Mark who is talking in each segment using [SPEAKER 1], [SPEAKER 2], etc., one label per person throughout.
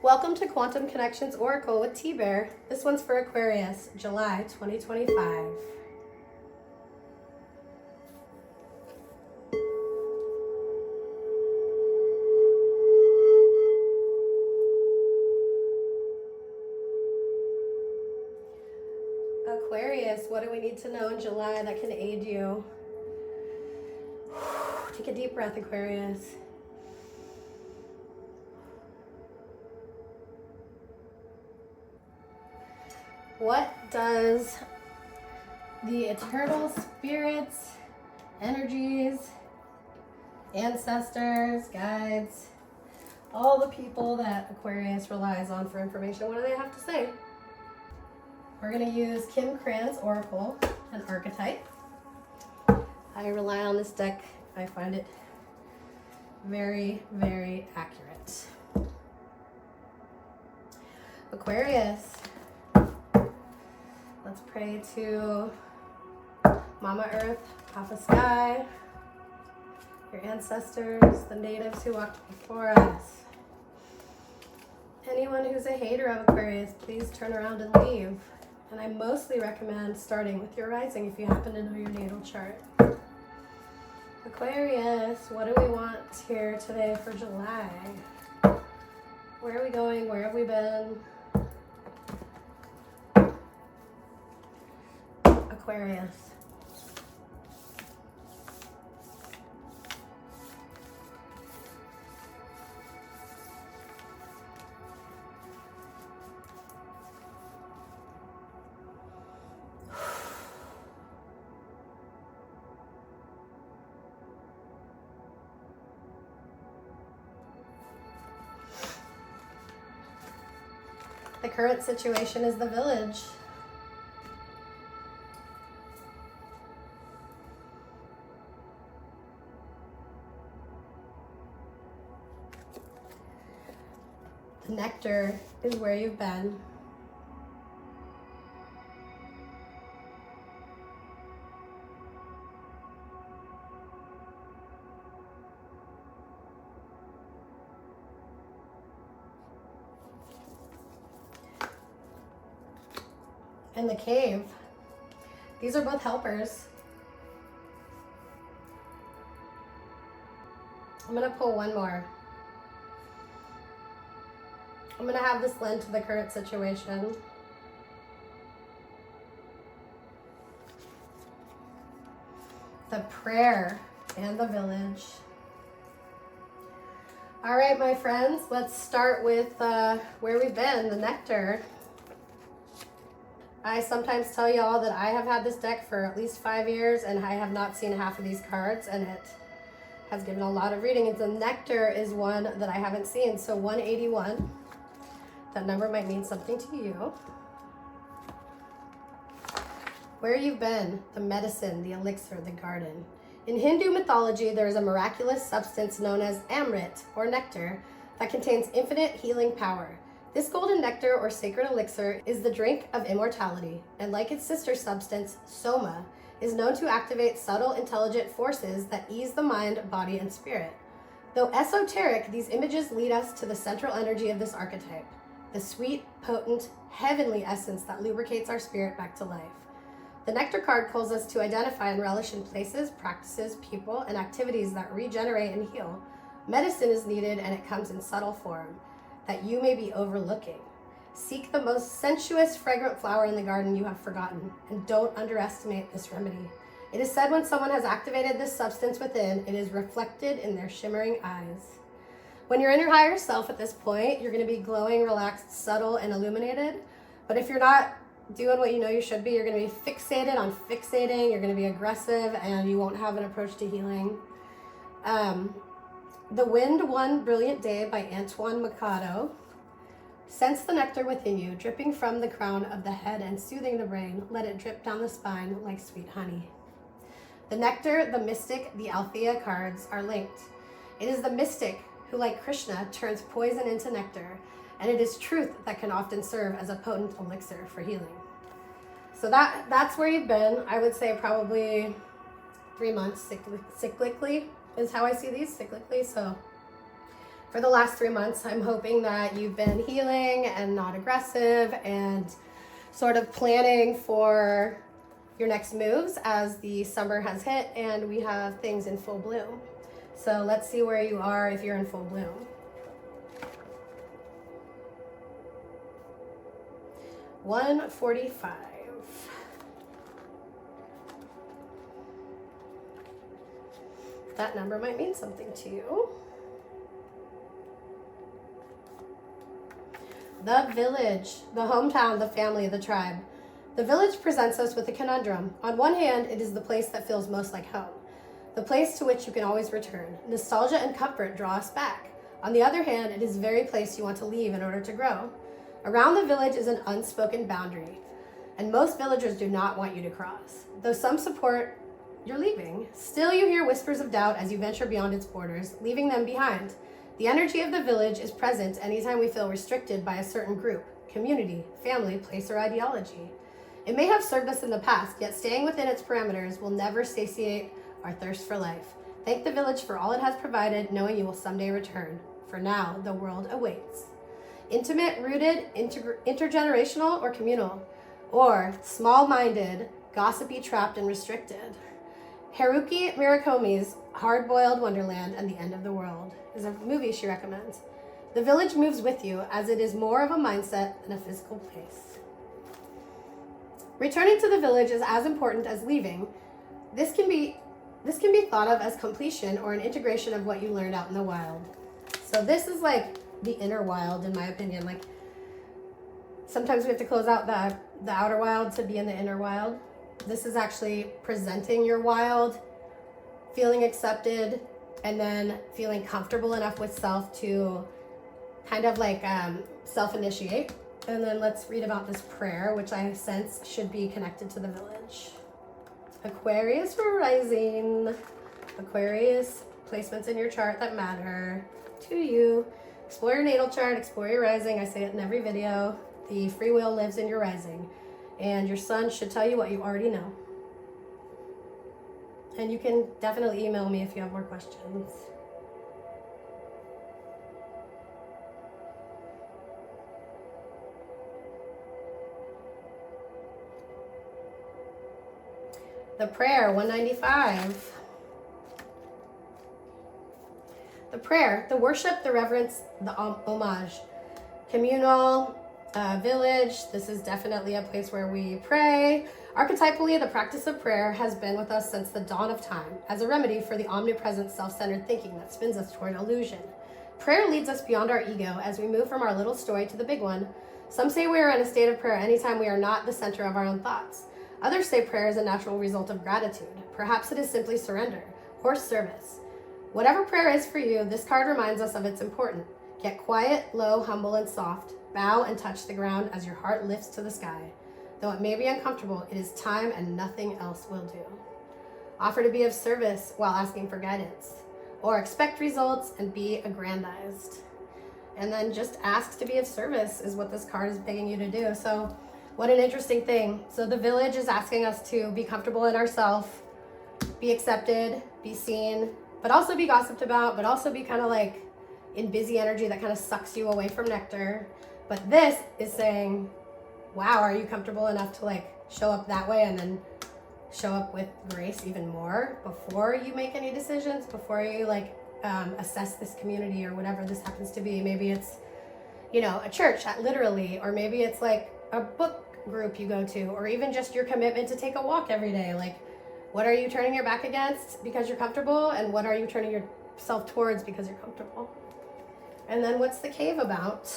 [SPEAKER 1] Welcome to Quantum Connections Oracle with T-Bear. This one's for Aquarius, July 2025. Aquarius, what do we need to know in July that can aid you? Take a deep breath, Aquarius. What does the eternal spirits, energies, ancestors, guides, all the people that Aquarius relies on for information, what do they have to say? We're going to use Kim Cran's Oracle, an archetype. I rely on this deck. I find it very, very accurate. Aquarius. Let's pray to Mama Earth, Papa Sky, your ancestors, the natives who walked before us. Anyone who's a hater of Aquarius, please turn around and leave. And I mostly recommend starting with your rising if you happen to know your natal chart. Aquarius, what do we want here today for July? Where are we going? Where have we been? Aquarius. The current situation is the village. The nectar is where you've been. And the cave. These are both helpers. I'm going to pull one more. I'm going to have this lend to the current situation. The prayer and the village. All right, my friends, let's start with where we've been, the nectar. I sometimes tell y'all that I have had this deck for at least 5 years and I have not seen half of these cards, and it has given a lot of reading. And the nectar is one that I haven't seen. So 181. That number might mean something to you. Where you've been, the medicine, the elixir, the garden. In Hindu mythology, there is a miraculous substance known as amrit, or nectar, that contains infinite healing power. This golden nectar, or sacred elixir, is the drink of immortality, and like its sister substance, soma, is known to activate subtle, intelligent forces that ease the mind, body, and spirit. Though esoteric, these images lead us to the central energy of this archetype. The sweet, potent, heavenly essence that lubricates our spirit back to life. The nectar card calls us to identify and relish in places, practices, people, and activities that regenerate and heal. Medicine is needed, and it comes in subtle form that you may be overlooking. Seek the most sensuous, fragrant flower in the garden you have forgotten, and don't underestimate this remedy. It is said when someone has activated this substance within, it is reflected in their shimmering eyes. When you're in your higher self at this point, you're going to be glowing, relaxed, subtle, and illuminated. But if you're not doing what you know you should be, you're going to be fixated on fixating, you're going to be aggressive, and you won't have an approach to healing. The Wind One Brilliant Day by Antoine Machado. Sense the nectar within you, dripping from the crown of the head and soothing the brain. Let it drip down the spine like sweet honey. The nectar, the mystic, the Althea cards are linked. It is the mystic who, like Krishna, turns poison into nectar, and it is truth that can often serve as a potent elixir for healing. So that's where you've been. I would say probably 3 months cyclically is how I see these, cyclically. So for the last 3 months. I'm hoping that you've been healing and not aggressive and sort of planning for your next moves as the summer has hit and we have things in full bloom. So let's see where you are if you're in full bloom. $145. That number might mean something to you. The village, the hometown, the family, the tribe. The village presents us with a conundrum. On one hand, it is the place that feels most like home, the place to which you can always return. Nostalgia and comfort draw us back. On the other hand, it is the very place you want to leave in order to grow. Around the village is an unspoken boundary, and most villagers do not want you to cross. Though some support your leaving, still you hear whispers of doubt as you venture beyond its borders, leaving them behind. The energy of the village is present anytime we feel restricted by a certain group, community, family, place, or ideology. It may have served us in the past, yet staying within its parameters will never satiate our thirst for life. Thank the village for all it has provided, knowing you will someday return. For now, the world awaits. Intimate, rooted, intergenerational, or communal, or small-minded, gossipy, trapped, and restricted. Haruki Murakumi's Hard-Boiled Wonderland and the End of the World is a movie she recommends. The village moves with you as it is more of a mindset than a physical place. Returning to the village is as important as leaving. This can be thought of as completion or an integration of what you learned out in the wild. So this is like the inner wild, in my opinion. Like sometimes we have to close out the outer wild to be in the inner wild. This is actually presenting your wild, feeling accepted, and then feeling comfortable enough with self to kind of like self-initiate. And then let's read about this prayer, which I sense should be connected to the village. Aquarius rising. Aquarius, placements in your chart that matter to you. Explore your natal chart, explore your rising. I say it in every video. The free will lives in your rising. And your sun should tell you what you already know. And you can definitely email me if you have more questions. The prayer, 195. The prayer, the worship, the reverence, the homage. Communal, village, this is definitely a place where we pray. Archetypally, the practice of prayer has been with us since the dawn of time as a remedy for the omnipresent self-centered thinking that spins us toward illusion. Prayer leads us beyond our ego as we move from our little story to the big one. Some say we are in a state of prayer anytime we are not the center of our own thoughts. Others say prayer is a natural result of gratitude. Perhaps it is simply surrender or service. Whatever prayer is for you, this card reminds us of its importance. Get quiet, low, humble, and soft. Bow and touch the ground as your heart lifts to the sky. Though it may be uncomfortable, it is time and nothing else will do. Offer to be of service while asking for guidance. Or expect results and be aggrandized. And then just ask to be of service is what this card is begging you to do. So what an interesting thing. So the village is asking us to be comfortable in ourselves, be accepted, be seen, but also be gossiped about, but also be kind of like in busy energy that kind of sucks you away from nectar. But this is saying, wow, are you comfortable enough to like show up that way and then show up with grace even more before you make any decisions, before you like assess this community or whatever this happens to be. Maybe it's, you know, a church literally, or maybe it's like a book group you go to, or even just your commitment to take a walk every day. Like, what are you turning your back against because you're comfortable, and what are you turning yourself towards because you're comfortable? And then what's the cave about?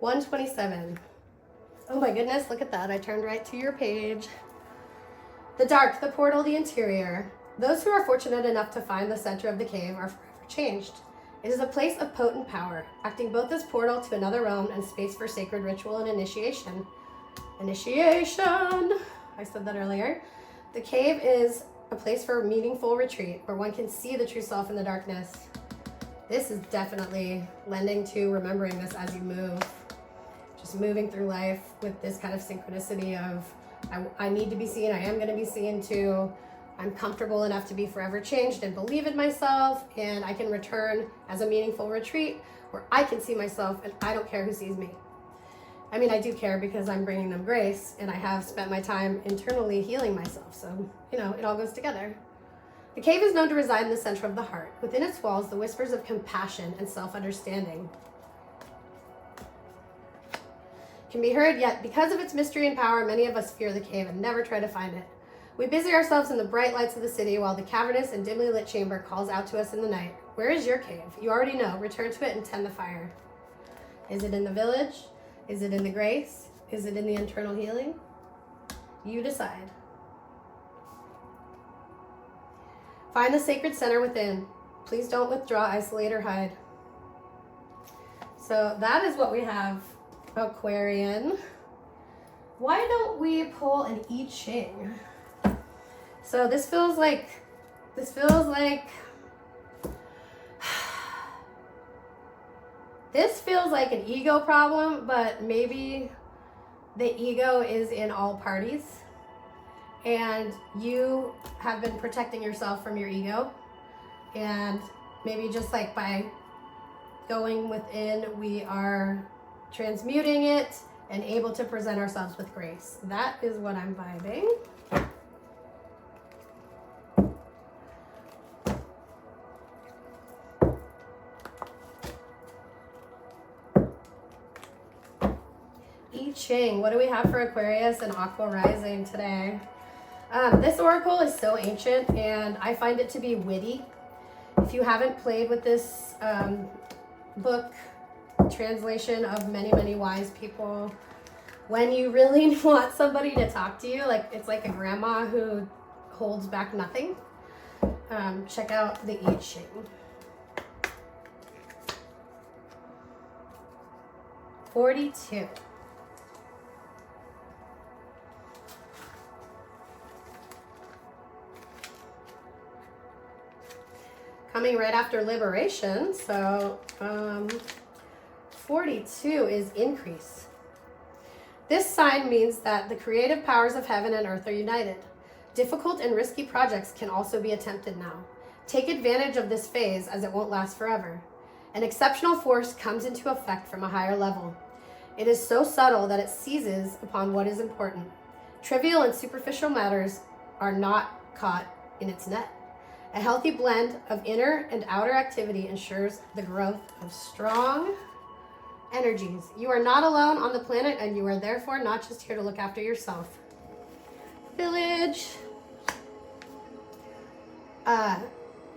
[SPEAKER 1] $127. Oh my goodness, look at that. I turned right to your page. The dark, the portal, the interior. Those who are fortunate enough to find the center of the cave are forever changed. It is a place of potent power, acting both as portal to another realm and space for sacred ritual and initiation. Initiation! I said that earlier. The cave is a place for meaningful retreat where one can see the true self in the darkness. This is definitely lending to remembering this as you move. Just moving through life with this kind of synchronicity of I need to be seen. I am going to be seen too. I'm comfortable enough to be forever changed and believe in myself, and I can return as a meaningful retreat where I can see myself and I don't care who sees me. I mean, I do care because I'm bringing them grace, and I have spent my time internally healing myself. So, you know, it all goes together. The cave is known to reside in the center of the heart. Within its walls, the whispers of compassion and self-understanding can be heard, yet because of its mystery and power, many of us fear the cave and never try to find it. We busy ourselves in the bright lights of the city while the cavernous and dimly lit chamber calls out to us in the night. Where is your cave? You already know. Return to it and tend the fire. Is it in the village? Is it in the grace? Is it in the internal healing? You decide. Find the sacred center within. Please don't withdraw, isolate, or hide. So that is what we have, Aquarian. Why don't we pull an I Ching? So this feels like this feels like an ego problem, but maybe the ego is in all parties, and you have been protecting yourself from your ego, and maybe just like by going within, we are transmuting it and able to present ourselves with grace. That is what I'm vibing. I Ching, what do we have for Aquarius and Aqua rising today? This oracle is so ancient, and I find it to be witty. If you haven't played with this book translation of many, many wise people, when you really want somebody to talk to you, like it's like a grandma who holds back nothing, check out the I Ching. $42. Coming right after liberation, so 42 is increase. This sign means that the creative powers of heaven and earth are united. Difficult and risky projects can also be attempted now. Take advantage of this phase, as it won't last forever. An exceptional force comes into effect from a higher level. It is so subtle that it seizes upon what is important. Trivial and superficial matters are not caught in its net. A healthy blend of inner and outer activity ensures the growth of strong energies. You are not alone on the planet, and you are therefore not just here to look after yourself. Village.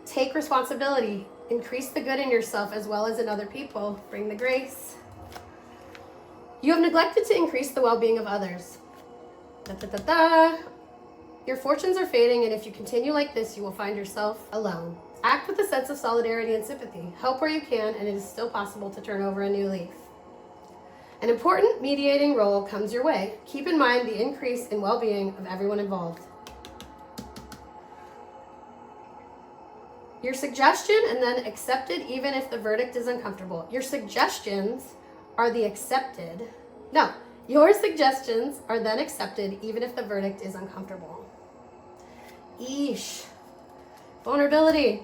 [SPEAKER 1] Take responsibility. Increase the good in yourself as well as in other people. Bring the grace. You have neglected to increase the well-being of others. Your fortunes are fading, and if you continue like this, you will find yourself alone. Act with a sense of solidarity and sympathy. Help where you can, and it is still possible to turn over a new leaf. An important mediating role comes your way. Keep in mind the increase in well-being of everyone involved. Your suggestion and then accepted even if the verdict is uncomfortable. Your suggestions are the accepted. No, your suggestions are then accepted even if the verdict is uncomfortable. Eesh. Vulnerability.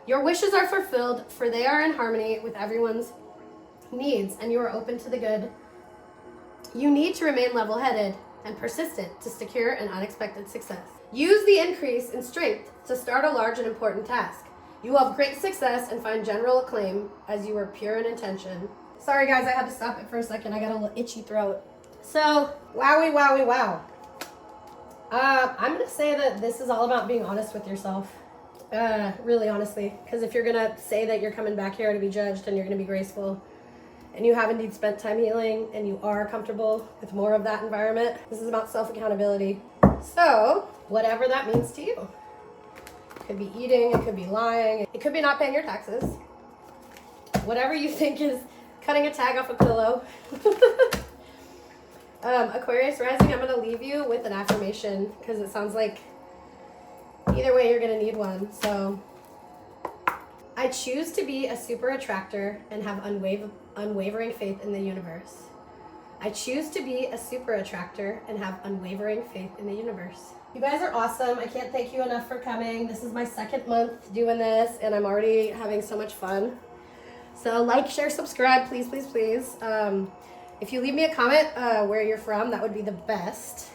[SPEAKER 1] Your wishes are fulfilled, for they are in harmony with everyone's needs, and you are open to the good. You need to remain level-headed and persistent to secure an unexpected success. Use the increase in strength to start a large and important task. You will have great success and find general acclaim as you are pure in intention. Sorry guys, I had to stop it for a second. I got a little itchy throat. So, wow. I'm going to say that this is all about being honest with yourself. Really honestly. Because if you're going to say that you're coming back here to be judged and you're going to be graceful, and you have indeed spent time healing, and you are comfortable with more of that environment, this is about self-accountability. So, whatever that means to you. It could be eating, it could be lying, it could be not paying your taxes. Whatever you think is cutting a tag off a pillow. Aquarius rising, I'm going to leave you with an affirmation because it sounds like either way you're going to need one. So, I choose to be a super attractor and have unwavering faith in the universe. I choose to be a super attractor and have unwavering faith in the universe. You guys are awesome. I can't thank you enough for coming. This is my second month doing this, and I'm already having so much fun. So like, share, subscribe, please, please, please. If you leave me a comment where you're from, that would be the best.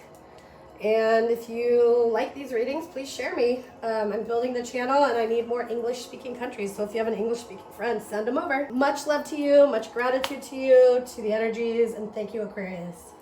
[SPEAKER 1] And if you like these readings, please share me. I'm building the channel and I need more English-speaking countries. So if you have an English-speaking friend, send them over. Much love to you, much gratitude to you, to the energies, and thank you, Aquarius.